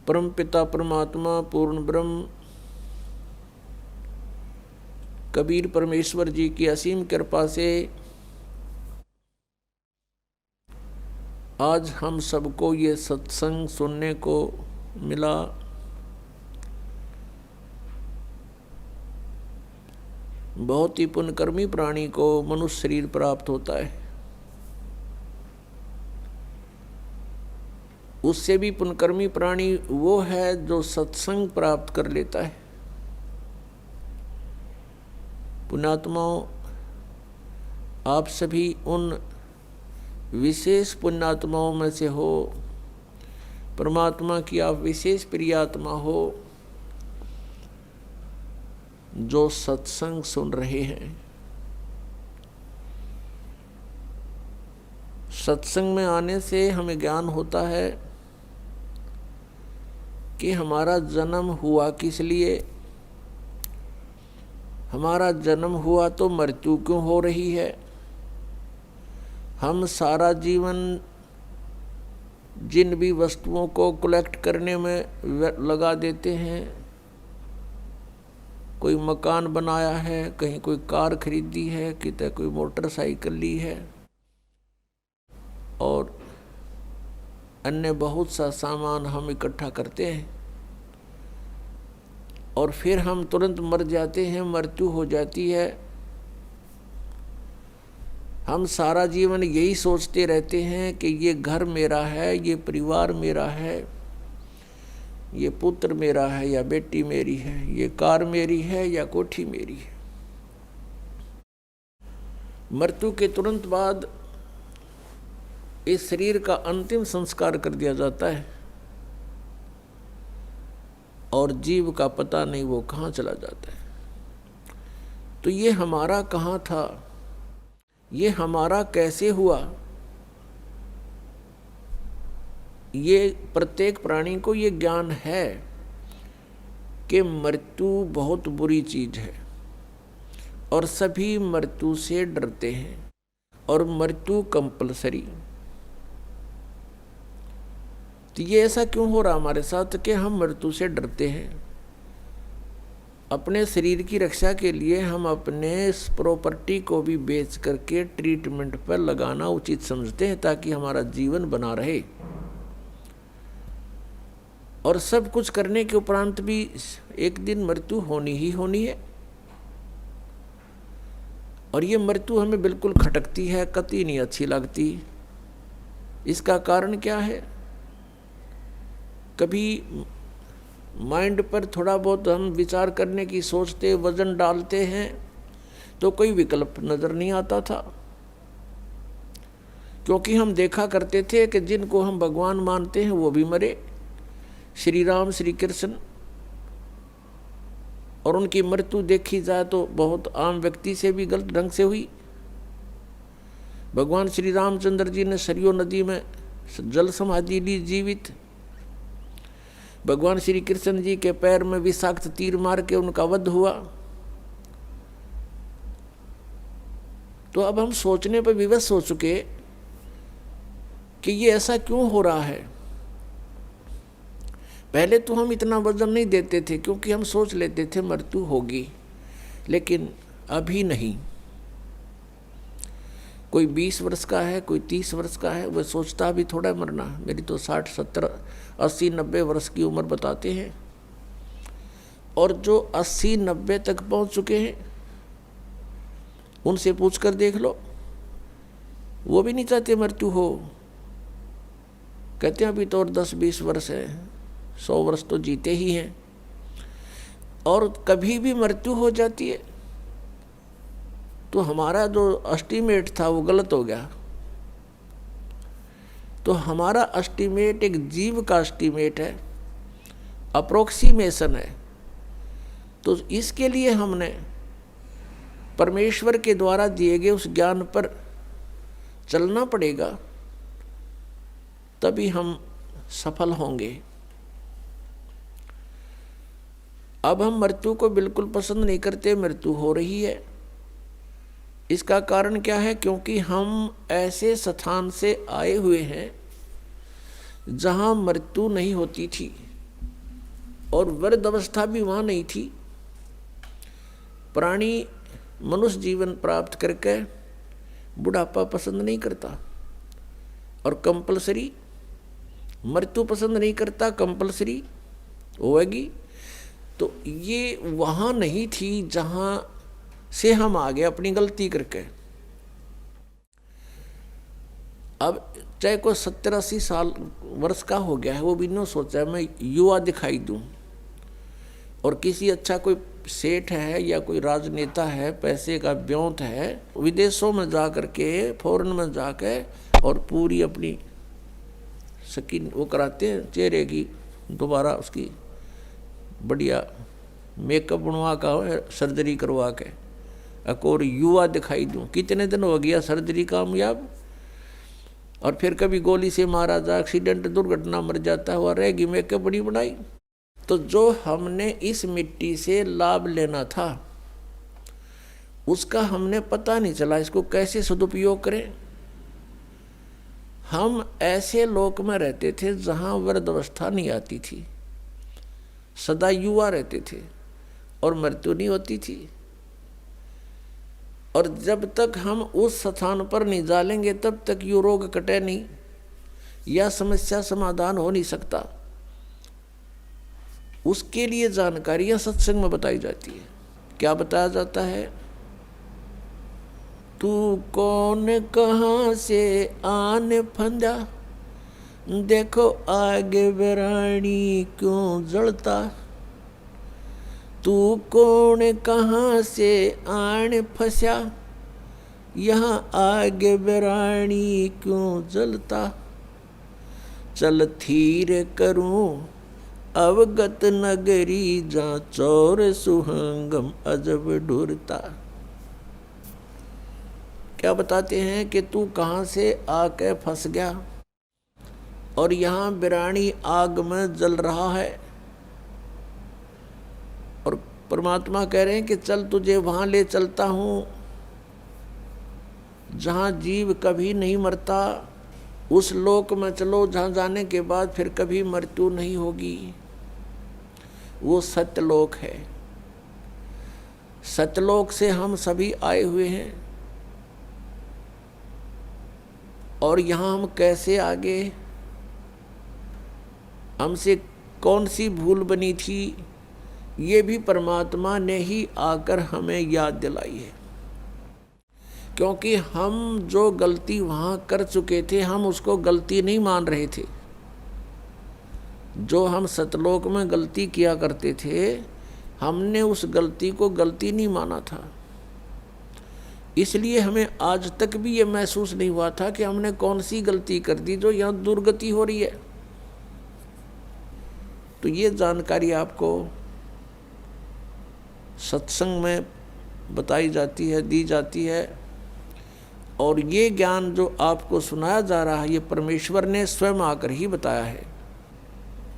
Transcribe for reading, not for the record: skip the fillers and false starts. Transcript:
परम पिता परमात्मा पूर्ण ब्रह्म कबीर परमेश्वर जी की असीम कृपा से आज हम सबको ये सत्संग सुनने को मिला। बहुत ही पुण्यकर्मी प्राणी को मनुष्य शरीर प्राप्त होता है। उससे भी पुण्यकर्मी प्राणी वो है जो सत्संग प्राप्त कर लेता है। पुण्यात्माओं, आप सभी उन विशेष पुण्यात्माओं में से हो। परमात्मा की आप विशेष प्रियात्मा हो जो सत्संग सुन रहे हैं। सत्संग में आने से हमें ज्ञान होता है कि हमारा जन्म हुआ किस लिए। हमारा जन्म हुआ तो मृत्यु क्यों हो रही है। हम सारा जीवन जिन भी वस्तुओं को कलेक्ट करने में लगा देते हैं, कोई मकान बनाया है, कहीं कोई कार खरीदी है, कितने कोई मोटरसाइकिल ली है और अन्य बहुत सा सामान हम इकट्ठा करते हैं और फिर हम तुरंत मर जाते हैं, मृत्यु हो जाती है। हम सारा जीवन यही सोचते रहते हैं कि ये घर मेरा है, ये परिवार मेरा है, ये पुत्र मेरा है या बेटी मेरी है, ये कार मेरी है या कोठी मेरी है। मृत्यु के तुरंत बाद इस शरीर का अंतिम संस्कार कर दिया जाता है और जीव का पता नहीं वो कहाँ चला जाता है। तो ये हमारा कहाँ था, ये हमारा कैसे हुआ, ये प्रत्येक प्राणी को ये ज्ञान है कि मृत्यु बहुत बुरी चीज है और सभी मृत्यु से डरते हैं और मृत्यु कंपलसरी। तो ये ऐसा क्यों हो रहा हमारे साथ कि हम मृत्यु से डरते हैं। अपने शरीर की रक्षा के लिए हम अपने प्रॉपर्टी को भी बेच करके ट्रीटमेंट पर लगाना उचित समझते हैं ताकि हमारा जीवन बना रहे। और सब कुछ करने के उपरांत भी एक दिन मृत्यु होनी ही होनी है और ये मृत्यु हमें बिल्कुल खटकती है, कतई नहीं अच्छी लगती। इसका कारण क्या है? कभी माइंड पर थोड़ा बहुत हम विचार करने की सोचते, वजन डालते हैं तो कोई विकल्प नजर नहीं आता था, क्योंकि हम देखा करते थे कि जिनको हम भगवान मानते हैं वो भी मरे। श्री राम, श्री कृष्ण, और उनकी मृत्यु देखी जाए तो बहुत आम व्यक्ति से भी गलत ढंग से हुई। भगवान श्री रामचंद्र जी ने सरयू नदी में जल समाधि ली जीवित। भगवान श्री कृष्ण जी के पैर में विषाक्त तीर मार के उनका वध हुआ। तो अब हम सोचने पर विवश हो चुके कि ये ऐसा क्यों हो रहा है। पहले तो हम इतना वजन नहीं देते थे क्योंकि हम सोच लेते थे मृत्यु होगी, लेकिन अभी नहीं। कोई 20 वर्ष का है, कोई 30 वर्ष का है, वह सोचता अभी थोड़ा मरना। मेरी तो 60, 70, 80, 90 वर्ष की उम्र बताते हैं। और जो 80, 90 तक पहुंच चुके हैं उनसे पूछकर देख लो, वो भी नहीं चाहते मृत्यु हो। कहते हैं अभी तो और 10-20 वर्ष है, 100 वर्ष तो जीते ही हैं। और कभी भी मृत्यु हो जाती है तो हमारा जो एस्टीमेट था वो गलत हो गया। तो हमारा एस्टीमेट एक जीव का एस्टीमेट है, अप्रोक्सीमेशन है। तो इसके लिए हमने परमेश्वर के द्वारा दिए गए उस ज्ञान पर चलना पड़ेगा, तभी हम सफल होंगे। अब हम मृत्यु को बिल्कुल पसंद नहीं करते, मृत्यु हो रही है। इसका कारण क्या है? क्योंकि हम ऐसे स्थान से आए हुए हैं जहां मृत्यु नहीं होती थी। और वृद्ध अवस्था भी वहाँ नहीं थी। प्राणी मनुष्य जीवन प्राप्त करके बुढ़ापा पसंद नहीं करता और कंपलसरी मृत्यु पसंद नहीं करता, कंपलसरी होगी। तो ये वहाँ नहीं थी जहाँ से हम आ गए अपनी गलती करके। अब चाहे कोई 70-80 साल वर्ष का हो गया है, वो भी नहीं सोचा मैं युवा दिखाई दूं, और किसी अच्छा कोई सेठ है या कोई राजनेता है, पैसे का ब्योंत है, विदेशों में जा कर के, फॉरेन में जाके और पूरी अपनी स्किन वो कराते हैं, चेहरे की दोबारा उसकी बढ़िया मेकअप बनवा का, सर्जरी करवा के और युवा दिखाई दूं। कितने दिन हो गया सर्जरी कामयाब, और फिर कभी गोली से मारा जा, एक्सीडेंट दुर्घटना मर जाता हुआ रहेगी, मेकअप बड़ी बनाई। तो जो हमने इस मिट्टी से लाभ लेना था उसका हमने पता नहीं चला, इसको कैसे सदुपयोग करें। हम ऐसे लोक में रहते थे जहां वृद्धावस्था नहीं आती थी, सदा युवा रहते थे और मृत्यु नहीं होती थी। और जब तक हम उस स्थान पर नहीं डालेंगे तब तक ये रोग कटे नहीं, या समस्या समाधान हो नहीं सकता। उसके लिए जानकारियां सत्संग में बताई जाती है। क्या बताया जाता है? तू कौन कहाँ से आने फंदा, देखो आगे बेरानी क्यों जलता। तू कौन कहाँ से आने फंसा, यहाँ आगे बेरानी क्यों जलता। चल थीर करूं अवगत नगरी, जहाँ चौर सुहंगम अजब ढूरता। क्या बताते हैं कि तू कहाँ से आके फंस गया और यहाँ बिरानी आग में जल रहा है। और परमात्मा कह रहे हैं कि चल तुझे वहाँ ले चलता हूँ जहाँ जीव कभी नहीं मरता, उस लोक में चलो जहाँ जाने के बाद फिर कभी मृत्यु नहीं होगी। वो सत्यलोक है। सत्यलोक से हम सभी आए हुए हैं, और यहाँ हम कैसे आगे, हमसे कौन सी भूल बनी थी, ये भी परमात्मा ने ही आकर हमें याद दिलाई है। क्योंकि हम जो गलती वहाँ कर चुके थे हम उसको गलती नहीं मान रहे थे। जो हम सतलोक में गलती किया करते थे हमने उस गलती को गलती नहीं माना था, इसलिए हमें आज तक भी ये महसूस नहीं हुआ था कि हमने कौन सी गलती कर दी जो यहाँ दुर्गति हो रही है। तो ये जानकारी आपको सत्संग में बताई जाती है, दी जाती है, और ये ज्ञान जो आपको सुनाया जा रहा है ये परमेश्वर ने स्वयं आकर ही बताया है।